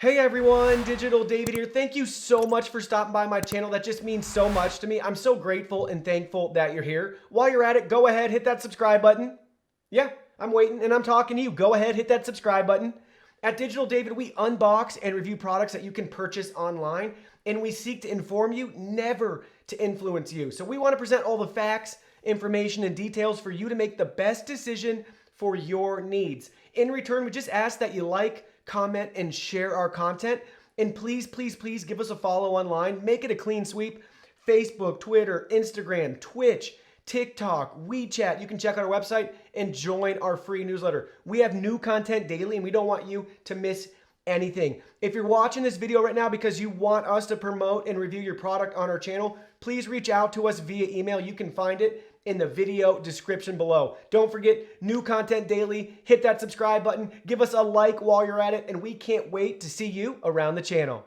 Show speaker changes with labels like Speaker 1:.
Speaker 1: Hey everyone, Digital David here. Thank you so much for stopping by my channel. That just means so much to me. I'm so grateful and thankful that you're here. While you're at it, go ahead, hit that subscribe button. Yeah, I'm waiting and I'm talking to you. Go ahead, hit that subscribe button. At Digital David, we unbox and review products that you can purchase online, and we seek to inform you, never to influence you. So we want to present all the facts, information, and details for you to make the best decision for your needs. In return, we just ask that you like, comment, and share our content. And please, please, please give us a follow online. Make it a clean sweep. Facebook, Twitter, Instagram, Twitch, TikTok, WeChat. You can check out our website and join our free newsletter. We have new content daily, and we don't want you to miss anything. If you're watching this video right now because you want us to promote and review your product on our channel, please reach out to us via email. You can find it in the video description below. Don't forget, new content daily. Hit that subscribe button. Give us a like while you're at it, and we can't wait to see you around the channel.